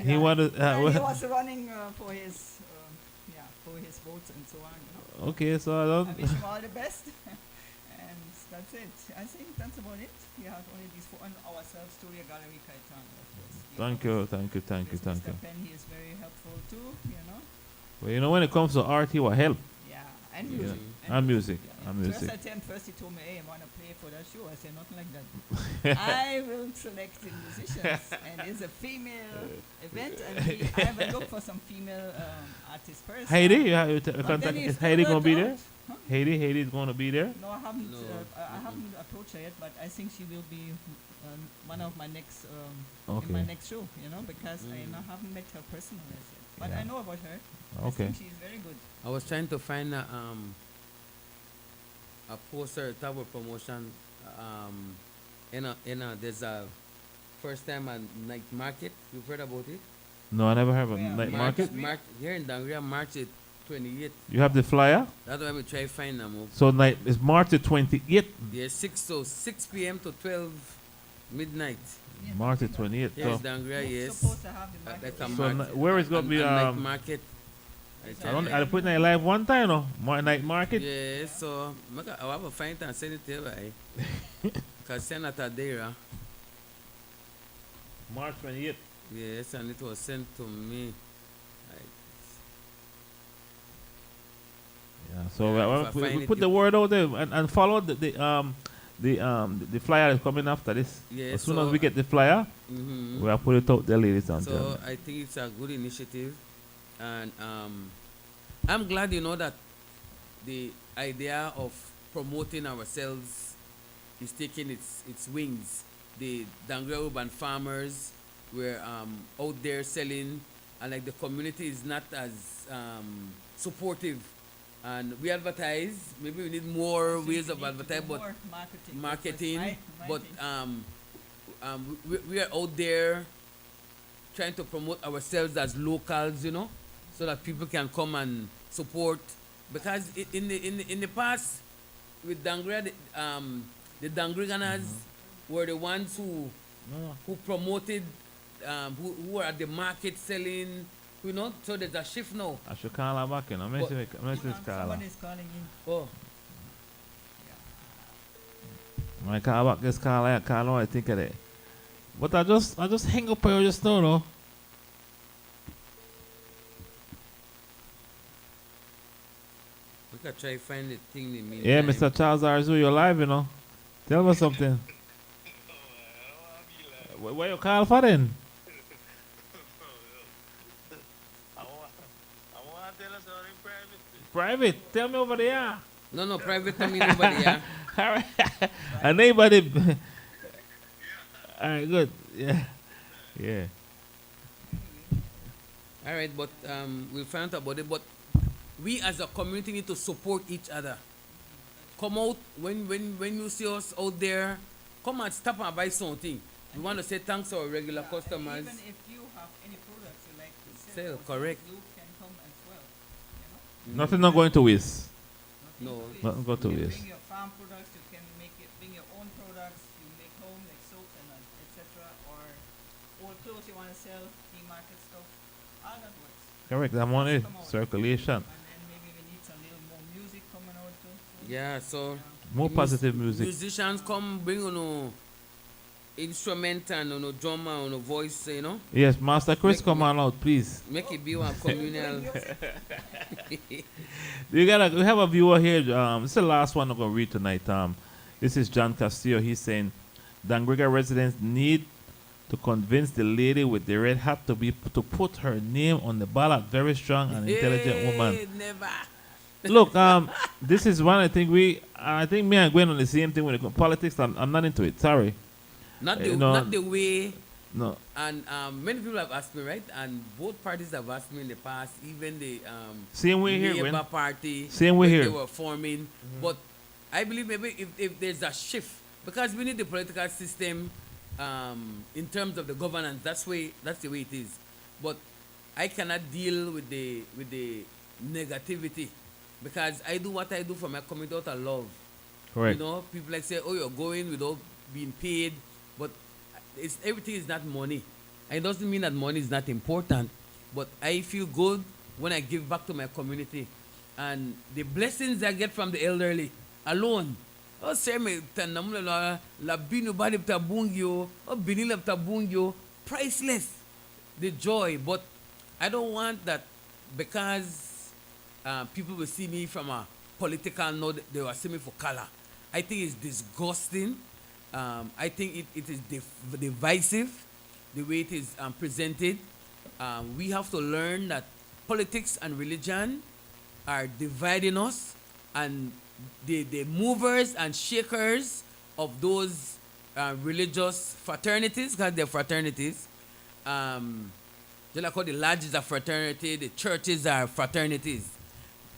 B: He wanted.
D: he was running for his votes and so on. You know.
B: Okay, so I
D: I
B: don't.
D: wish him all the best. And that's it. I think that's about it. We have only these four on ourselves, Studio Gallery Caetano, of course.
B: Thank you, thank you, thank you,
D: Yes,
B: thank
D: Mr.
B: you.
D: Penn, he is very helpful too, you know.
B: Well, you know, when it comes to art, he will help.
D: Yeah, and
B: Yeah.
D: music.
B: And music.
D: Yeah.
B: And music.
D: First he told me, hey, I want to play for that show. I said, nothing like that. I will select the musicians. And it's a female event. And I will look for some female artists first.
B: Heidi, you have,
D: But
B: contact,
D: then
B: is
D: it's
B: Heidi
D: still
B: going to be
D: worked
B: there?
D: out. Huh?
B: Heidi is going to be there?
D: No, I haven't.
C: No.
D: I haven't approached her yet, but I think she will be one of my next
B: Okay.
D: in my next show. You know, because I haven't met her personally yet, but I
B: Yeah.
D: know about her.
B: Okay.
D: I think she's very good.
C: I was trying to find a poster, type of promotion. There's a first time at night market. You've heard about it?
B: No, I never heard of a
D: Where?
B: night
D: March-
B: market.
C: Here in Dangria, March the 28th.
B: You have the flyer?
C: That's why we try to find them.
B: So night is March the 28th.
C: Yeah, 6 p.m. to 12 midnight.
D: Yeah,
B: March the
D: I think that-
B: 28th.
C: Yes,
B: So,
C: Dangria,
D: We're
C: yes.
D: supposed to have the
C: Like
D: market
C: a
D: day.
B: so
C: market.
B: where is going to be
C: night market.
B: I don't. I put night live one time, no. Night market.
C: Yeah, so I have a find and send it to you, right? Because Senator Dera,
B: March 28th.
C: yes, and it was sent to me.
B: Yeah. So
C: Yeah, if I
B: we
C: find it,
B: put the word out there and follow the flyer is coming after this.
C: Yeah,
B: As soon
C: so
B: as we get the flyer,
C: Mhm.
B: we'll put it out there, ladies and
C: So
B: gentlemen.
C: I think it's a good initiative, and I'm glad that the idea of promoting ourselves is taking its wings. The Dangria urban farmers were out there selling, and like the community is not as supportive. And we advertise. Maybe we need more
D: So
C: ways
D: you
C: of
D: need to do
C: advertising, but
D: more marketing.
C: marketing. But
D: Writing.
C: we are out there trying to promote ourselves as locals, so that people can come and support. Because in the past, with Dangria, the Dangriganas were the ones who promoted, who were at the market selling. So there's a shift now.
B: I should call her back, I'm
C: What?
B: message call her.
D: Somebody's calling in.
C: Oh,
B: When I call back, just call her. Call her. I think of it. But I just hang up here just now, no.
C: we can try find the thing in the meantime.
B: Yeah, Mr. Charles Arzu, you're live, Tell me something. Where you call for then? Private. Tell me over there.
C: No, private to me nobody, yeah.
B: All right. And anybody. All right, good. Yeah. Yeah.
C: All right, but we'll find out about it. But we as a community need to support each other. Come out when you see us out there. Come and stop and buy something. We want to say thanks to our regular
D: And
C: customers.
D: even if you have any products you like to
C: Sell,
D: also,
C: correct.
D: you can come as well.
B: Nothing not going to waste.
C: No.
B: Nothing go to
D: You
B: waste.
D: bring your farm products, you can bring your own products, you make home like soaps and etc. Or old clothes you want to sell, flea market stuff, all that works.
B: Correct. I'm on it.
D: Come out.
B: Circulation.
D: And then maybe we need some little more music coming out too. So,
C: Yeah, so
B: More positive music.
C: musicians come bring instrument and drummer and voice,
B: Yes, Master Chris, come on out, please.
C: make it be one communal.
B: We have a viewer here. This is the last one I'm gonna read tonight. This is John Castillo. He's saying, Dangriga residents need to convince the lady with the red hat to put her name on the ballot. Very strong and intelligent woman.
C: Never.
B: Look, this is one. I think me and Gwen on the same thing when it comes to politics. I'm not into it. Sorry.
C: Not the way.
B: No.
C: And many people have asked me, right? And both parties have asked me in the past, even the
B: Same way here,
C: Labour
B: Gwen.
C: Party,
B: Same way
C: when
B: here.
C: they were forming. But I believe maybe if there's a shift, because we need the political system in terms of the governance. That's the way it is. But I cannot deal with the negativity, because I do what I do for my community out of love.
B: Correct.
C: You know, people like say, "Oh, you're going without being paid," but everything is not money. And it doesn't mean that money is not important, but I feel good when I give back to my community, and the blessings I get from the elderly alone. Oh, say me tanamula la binu bali tabungyo, oh binila tabungyo, priceless. The joy, but I don't want that because people will see me from a political note, they will see me for color. I think it's disgusting. I think it is divisive, the way it is presented. We have to learn that politics and religion are dividing us, and the movers and shakers of those religious fraternities, because they're fraternities, just like how the lodges are fraternity, the churches are fraternities.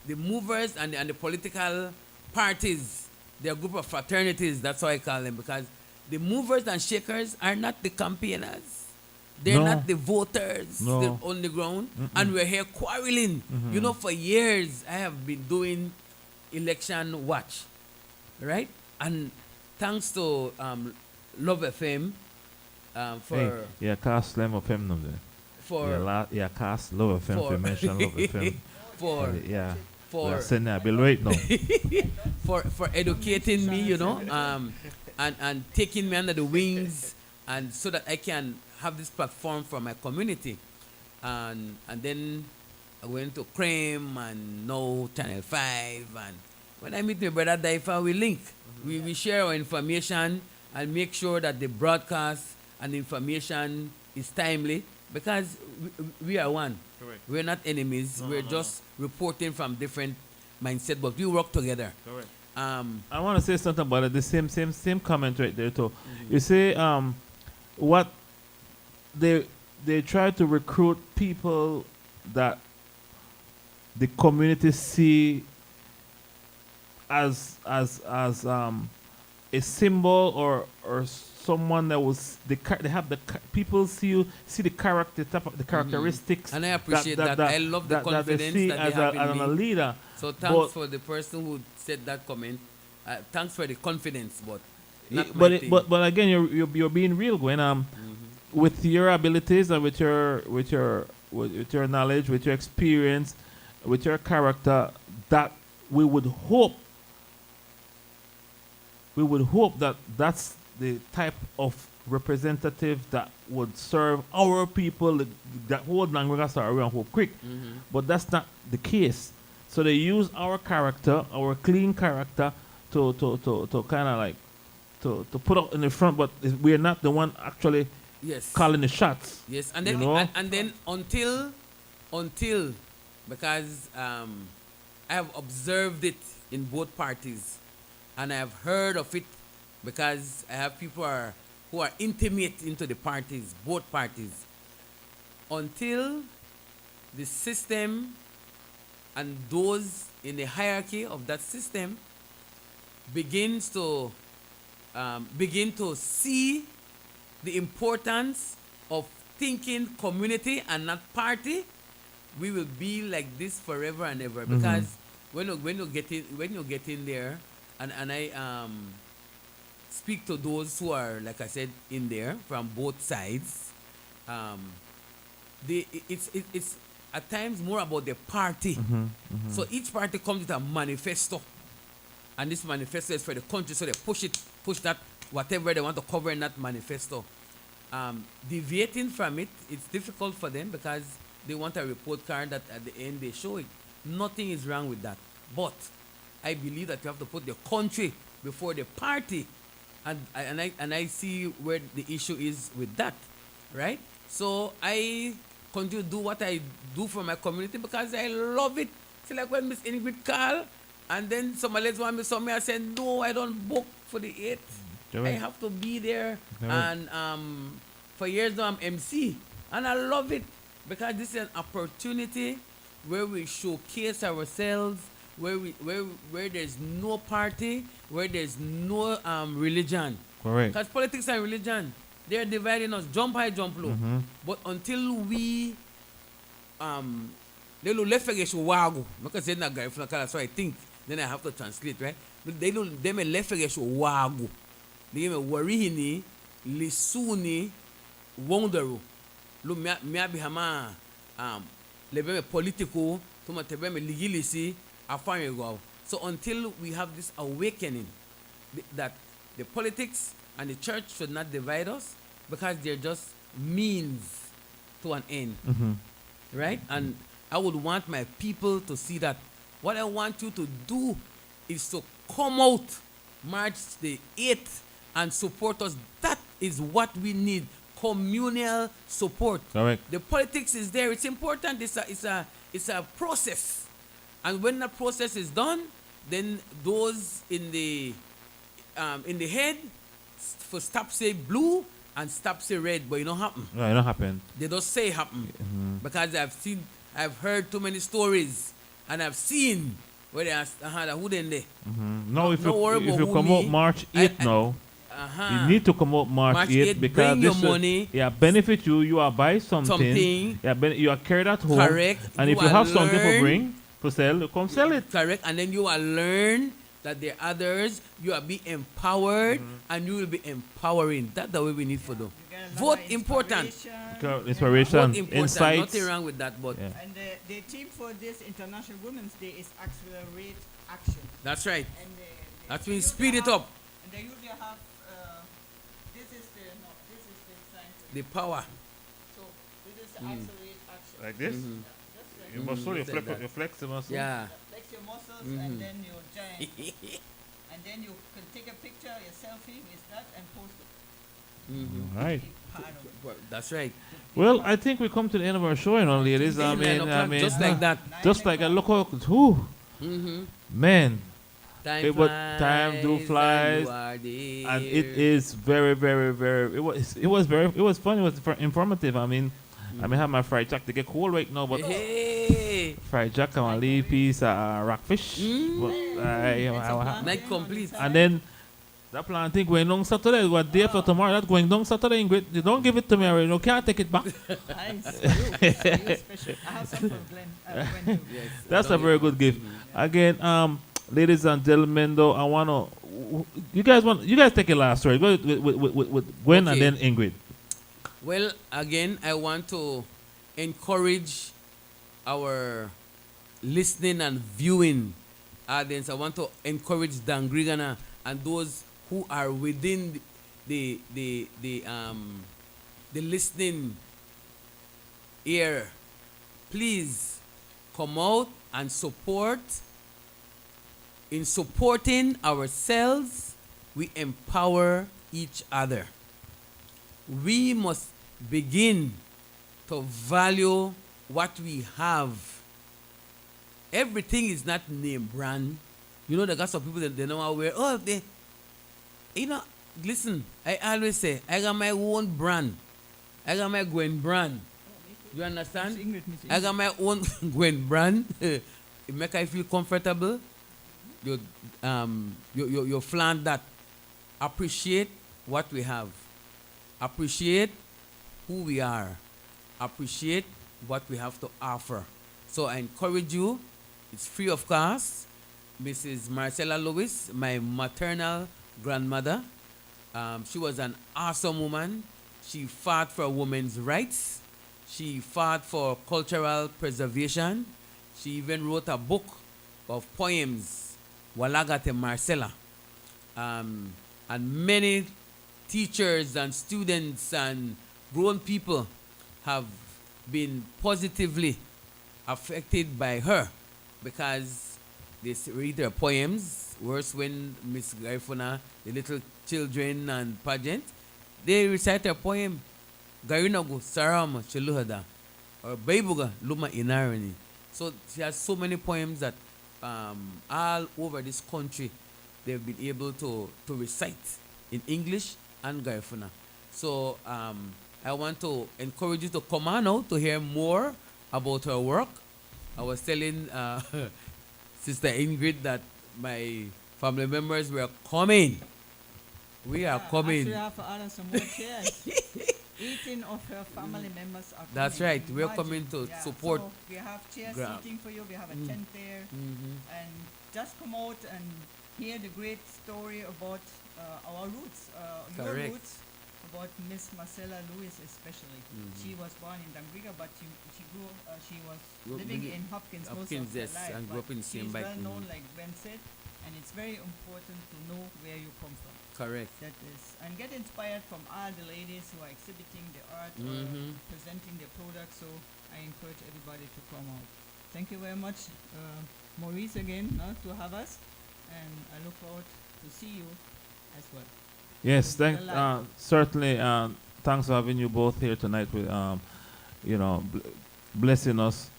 C: The movers and the political parties, they're a group of fraternities. That's how I call them, because the movers and shakers are not the campaigners. They're
B: No.
C: not the voters.
B: No.
C: They're on the ground. And we're here quarreling. You know, for years, I have been doing election watch, right? And thanks to Love FM for...
B: Hey, yeah, cast Slam of him number.
C: for
B: Yeah, cast Love of him.
C: For-
B: Mention Love of him.
C: for
B: Yeah.
C: for
B: Send that bill right now.
C: for educating me, you know, and taking me under the wings, and so that I can have this platform for my community, and then I went to Cream and now Channel 5, and when I meet my brother Daifa, we link, we share our information and make sure that the broadcast and the information is timely, because we are one.
B: Correct.
C: We're not enemies. We're just reporting from different mindset, but we work together.
B: Correct.
C: I
B: I want to say something about it. The same comment right there too. You say what they try to recruit people that the community see as a symbol or someone that was they have people see the character the characteristics
C: And I appreciate that. I love the
B: that they
C: confidence
B: see
C: that
B: as
C: they have
B: a
C: in me.
B: leader.
C: So thanks
B: But-
C: for the person who said that comment. Thanks for the confidence, but not
B: But
C: my thing.
B: but again, you're being real, Gwen. With your abilities and with your knowledge, with your experience, with your character, that we would hope that that's the type of representative that would serve our people. That whole language start around Hope Creek, but that's not the case. So they use our character, our clean character, to kind of like to put up in the front, but we're not the one actually
C: yes,
B: calling the shots.
C: yes, and
B: you
C: then
B: know?
C: and then until because I have observed it in both parties, and I have heard of it because I have people who are intimate into the parties, both parties. Until the system and those in the hierarchy of that system begin to see the importance of thinking community and not party, we will be like this forever and ever. Because when you get in there, and I speak to those who are, like I said, in there from both sides, it's at times more about the party. So each party comes with a manifesto, and this manifesto is for the country, so they push that whatever they want to cover in that manifesto. Deviating from it, it's difficult for them because they want a report card that at the end they show it. Nothing is wrong with that, but I believe that you have to put the country before the party, and I see where the issue is with that, right? So I continue to do what I do for my community because I love it See, like when Miss Ingrid call, and then somebody else want me somewhere, I say, no, I don't book for the 8th. I have to be there. And for years now, I'm MC. And I love it because this is an opportunity where we showcase ourselves, where there's no party, where there's no religion.
B: Correct.
C: Because politics and religion, they're dividing us, jump high, jump low. But until we they don't let forget wago. Because say na guy from Kala, so I think then I have to translate, right? They don't they may let forget wago. They may worry hini, lisuni, wonderu. Lu me abi hama lebe political, to ma tebe me legilisi afan go. So until we have this awakening that the politics and the church should not divide us because they're just means to an end. Right? And I would want my people to see that. What I want you to do is to come out March the 8th and support us. That is what we need. Communal support.
B: Correct.
C: The politics is there. It's important. It's a process. And when the process is done, then those in the head for stop say blue and stop say red, but it don't happen.
B: No, it don't happen.
C: They don't say happen. Because I've heard too many stories and I've seen where they ask who then there.
B: No, if you come
C: me.
B: out March 8th now, you need to come out March 8th because
C: bring your
B: this
C: money.
B: Benefit you. You are buy something. You are carried at home.
C: Correct.
B: And if you have something for bring, to sell, come sell it.
C: Correct. And then you will learn that there are others. You will be empowered and you will be empowering. That's the way we need for them. Vote important.
B: Inspiration,
C: Vote important.
B: insights.
C: Nothing wrong with that, but
D: And the theme for this International Women's Day is accelerate action.
C: that's right.
D: And
C: That means speed it up.
D: And they usually have this is the sign for
C: The power.
D: So this is accelerate action.
B: Like this? You must show your flex the muscle.
C: Yeah.
D: Flex your muscles and then you giant. And then you can take a picture, a selfie with that and post it.
B: Right.
D: Part of it.
C: Well, that's right.
B: Well, I think we come to the end of our show, you know, ladies. I mean,
C: just like that.
B: Just like a look out. Whew. Man.
C: Time
B: do flies, and it is very, very, very. It was fun. It was informative. I mean, I may have my fried jack to get cold right now, but fried jack and a little piece of rockfish.
C: Night complete.
B: And then that plan thing going down Saturday. What day after tomorrow? That's going down Saturday. Ingrid. You don't give it to me already. You can't take it back.
D: Nice. You special. I have some for Glenn. Gwen too.
C: Yes,
B: That's a very good gift. Again, ladies and gentlemen, though, I wanna. You guys take it last story. Go with Gwen and then Ingrid.
C: Well, again, I want to encourage our listening and viewing audience. I want to encourage Dan Grigana and those who are within the listening ear. Please come out and support. In supporting ourselves, we empower each other. We must begin to value what we have. Everything is not name brand. You know, there got some people that they know how wear. Oh, they, you know, listen, I always say, I got my own brand. I got my Gwen brand. You understand? I got my own Gwen brand. It make I feel comfortable. You flaunt that. Appreciate what we have. Appreciate who we are. Appreciate what we have to offer. So I encourage you. It's free of cost. Mrs. Marcella Lewis, my maternal grandmother. She was an awesome woman. She fought for women's rights. She fought for cultural preservation. She even wrote a book of poems, Walagate Marcella. And many teachers and students and grown people have been positively affected by her because they read her poems. Worse when Miss Garifuna, the little children and pageant, they recite her poem. Garinago Sarama Cheluhada or Baibuga Luma Inarani. So she has so many poems that all over this country they've been able to recite in English and Garifuna. So I want to encourage you to come on out to hear more about her work. I was telling Sister Ingrid that my family members were coming. We are coming.
D: Actually, I have to order some more chairs. 18 of her family members are coming.
C: That's right. We're
D: Imagine.
C: coming to
D: Yeah,
C: support.
D: So we have chairs
C: Gra-
D: seating for you. We have a tent there. And just come out and hear the great story about our roots, your
C: Correct.
D: roots, about Miss Marcella Lewis especially. She was born in Dambriga, but she was living in Hopkins most of her
C: Yes,
D: life.
C: and grew up in
D: She's
C: same bike.
D: well known, like Ben said, and it's very important to know where you come from.
C: Correct.
D: That is, and get inspired from all the ladies who are exhibiting the art or presenting their products. So I encourage everybody to come out. Thank you very much, Maurice, again, to have us, and I look forward to see you as well.
B: Yes,
D: Alive.
B: certainly. Thanks for having you both here tonight. With blessing us,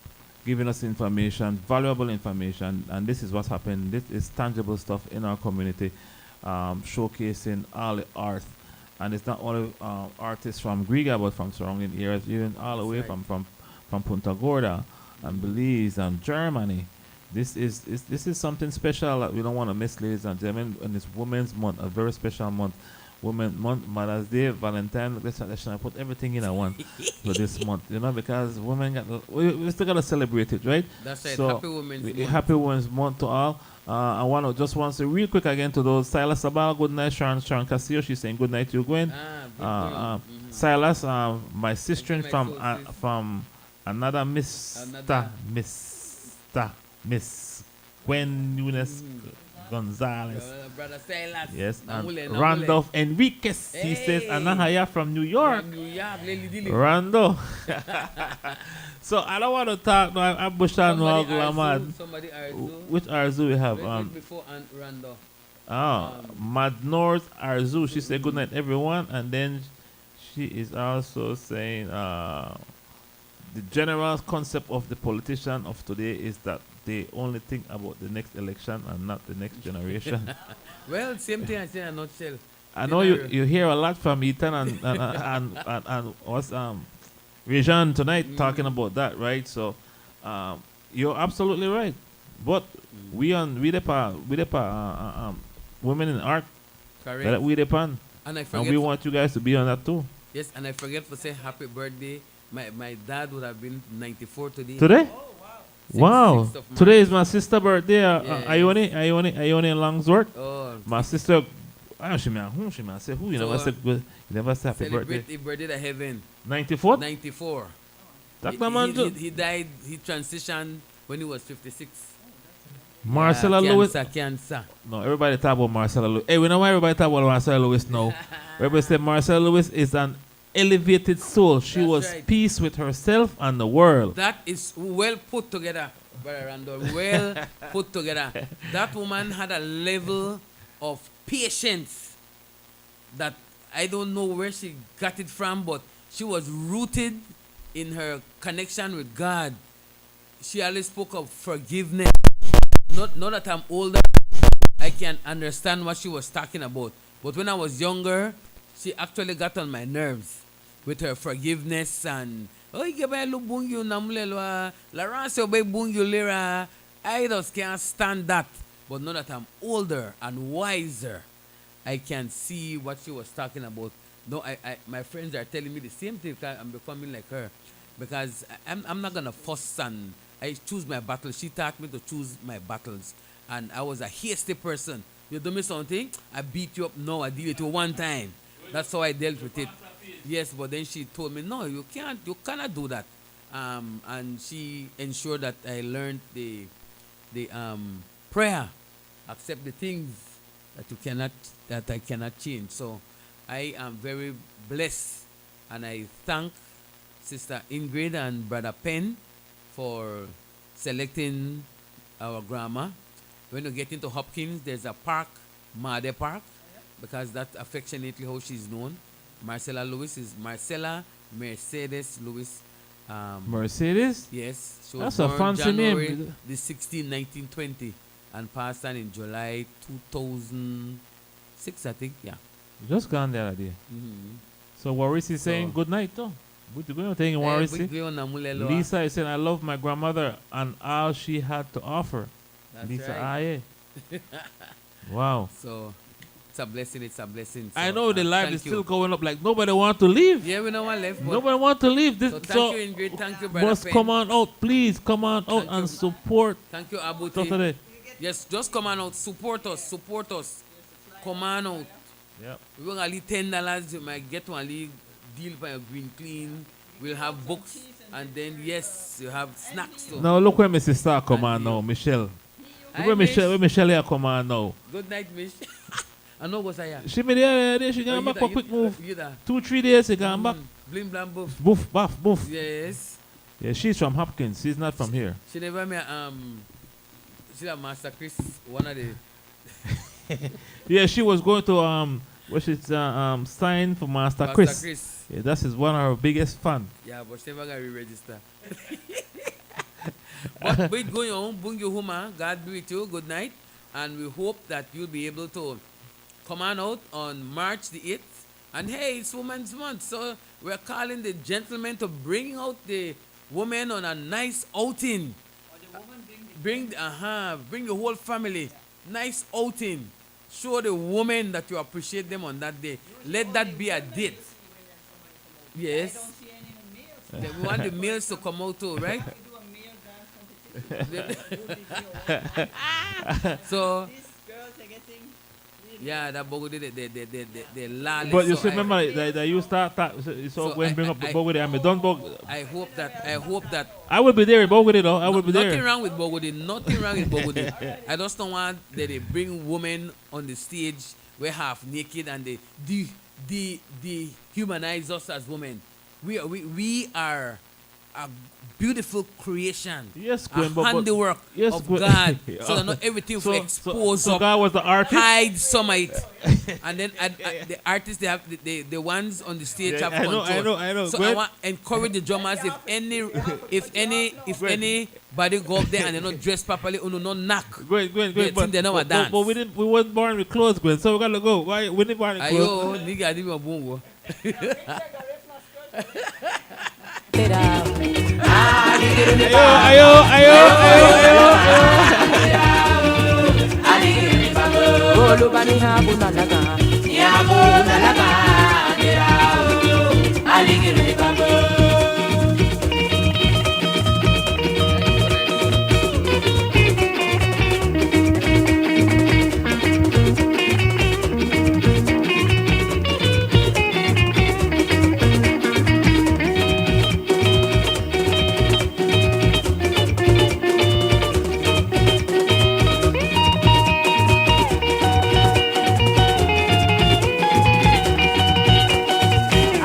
B: giving us information, valuable information, and this is what's happened. This is tangible stuff in our community, showcasing all the art, and it's not only artists from Griga, but from surrounding areas, even all the way
C: That's
B: from Punta Gorda and Belize and Germany. This is something special that we don't want to miss, ladies and gentlemen. And it's Women's Month, a very special month. Women's Month, Mother's Day, Valentine. Let's put everything in at one for this month, because women we still gotta celebrate it, right?
C: That's right.
B: So
C: Happy Women's Month.
B: Happy Women's Month to all. I want to say real quick again to those. Silas Sabal, good night. Sharon Castillo, she's saying good night to you, Gwen. Silas, my sister
C: my
B: from
C: soul sis.
B: from another Miss Gwen Nunes Gonzalez.
C: Brother Silas.
B: Yes,
C: Namule,
B: and
C: namule.
B: Randolph Enriquez. He says,
C: Hey.
B: Anahaya from New York.
C: New York, Lily Dilly.
B: Rando. So I don't want to talk now. I'm Bushan Lamad.
C: Somebody Arzu.
B: Which Arzu we have?
C: Wait before Aunt Rando.
B: Mad North Arzu. She said good night everyone, and then she is also saying the general concept of the politician of today is that they only think about the next election and not the next generation.
C: Well, same thing I say in a nutshell.
B: I know you hear a lot from Ethan and what's Rejan tonight talking about that, right? So you're absolutely right. But we women in art
C: Correct.
B: that we depend,
C: And I
B: and
C: forget.
B: we want you guys to be on that too.
C: Yes, and I forget to say happy birthday. My dad would have been 94 today.
B: Today? Wow.
C: 6th of March.
B: Today is my sister's birthday.
C: Yes.
B: Ione Longsworth.
C: Oh,
B: My sister. She may say who? You never
C: So,
B: said good. You never said happy birthday.
C: celebrate the birthday to heaven.
B: 94.
C: 94.
B: Dr. Manjo.
C: He died. He transitioned when he was 56.
B: Marcella Lewis.
C: Cancer.
B: No, everybody talk about Marcella Lewis. Hey, we know why everybody talk about Marcella Lewis now. Everybody say Marcella Lewis is an elevated soul. She
C: That's
B: was
C: right.
B: peace with herself and the world.
C: That is well put together, Brother Randall. Well put together. That woman had a level of patience that I don't know where she got it from, but she was rooted in her connection with God. She always spoke of forgiveness. Not that I'm older, I can understand what she was talking about. But when I was younger, she actually got on my nerves with her forgiveness and I just can't stand that. But now that I'm older and wiser, I can see what she was talking about. No, my friends are telling me the same thing because I'm becoming like her. Because I'm not gonna fuss and I choose my battles. She taught me to choose my battles. And I was a hasty person. You do me something, I beat you up. No, I deal with you one time. That's how I dealt with it. Yes, but then she told me, no, you cannot do that. And she ensured that I learned the prayer, accept the things that I cannot change. So I am very blessed, and I thank Sister Ingrid and Brother Penn for selecting our grandma. When you get into Hopkins, there's a park, Made Park, because that's affectionately how she's known. Marcella Lewis is Marcella Mercedes Lewis,
B: Mercedes?
C: Yes. She
B: That's
C: was
B: a
C: born
B: fancy
C: January
B: name.
C: the 16th, 1920, and passed on in July 2006, I think. Yeah.
B: Just gone the other day. So Warisi is saying
C: So-
B: good night, though. What you going to take in Warisi? Lisa is saying, I love my grandmother and all she had to offer.
C: That's
B: Lisa,
C: right.
B: Wow.
C: So it's a blessing. It's a blessing.
B: I
C: So,
B: know the live
C: thank
B: is
C: you.
B: still going up like nobody want to leave.
C: Yeah, we know one left. But
B: Nobody want to leave. This,
C: so thank you, Ingrid. Thank you, brother.
B: must
C: Pen.
B: come on out, please. Come on out
C: Thank
B: and
C: you.
B: support
C: Thank you, Abuti.
B: Saturday.
C: Yes, just come on out. Support us. Support us. Come on out.
B: Yep.
C: We will only $10. You might get one league deal by a green clean. We'll have books, and then yes, you have snacks too.
B: Now look where Mrs. Star come on
C: And
B: now,
C: you.
B: Michelle.
C: Hi,
B: Look where
C: Mish.
B: Michelle here come on now.
C: Good night, Mish. I know what's here.
B: She be there, she gone back a quick move. 2-3 days, she gone back.
C: Blim blam boof.
B: Boof, buff, boof.
C: Yes.
B: Yeah, she's from Hopkins. She's not from here.
C: She never met she had Master Chris, one of the
B: Yeah, she was going to what is sign for Master
C: Master
B: Chris.
C: Chris.
B: Yeah, that is one of her biggest fan.
C: Yeah, but she never got re-register. But we're going on, bring you home, God be with you, good night. And we hope that you'll be able to come on out on March the 8th. And hey, it's Women's Month, so we're calling the gentlemen to bring out the women on a nice outing. Bring the whole family. Nice outing. Show the women that you appreciate them on that day. Let that be a date. Yes. Then we want the males to come out too, right? So yeah, that bogody the lale.
B: But you
C: So
B: see, remember that you start so
C: So
B: when bring up the Bogody, I mean, don't Bog.
C: I hope that
B: I will be there, Bogody though. I will be
C: nothing
B: there.
C: wrong with Bogody. Nothing wrong with Bogody. I just don't want that they bring women on the stage we're half naked and they dehumanize us as women. We are a beautiful creation.
B: Yes,
C: a
B: Gwen, but
C: handiwork
B: yes,
C: of
B: Gwen.
C: God. So that not everything
B: So-
C: will expose
B: so
C: up,
B: God was the artist?
C: hide some of it. And then the artists, they have the ones on the stage
B: Yeah,
C: have
B: I know,
C: control.
B: I know.
C: So
B: Gwen.
C: I want encourage the drummers if anybody go up there and they're not dressed properly, not knock.
B: Gwen,
C: They think they know a dance.
B: but we weren't born with clothes, Gwen, so we gotta go. Why we didn't born with clothes?
C: Ayo, nigga, di mo bungo.
B: Ayo.
A: Olo bani habu nalaga, yabu nalaga, aligiri babu.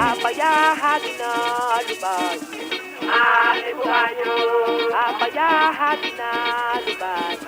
A: Apaya hagina libas, apa ya hagina libas.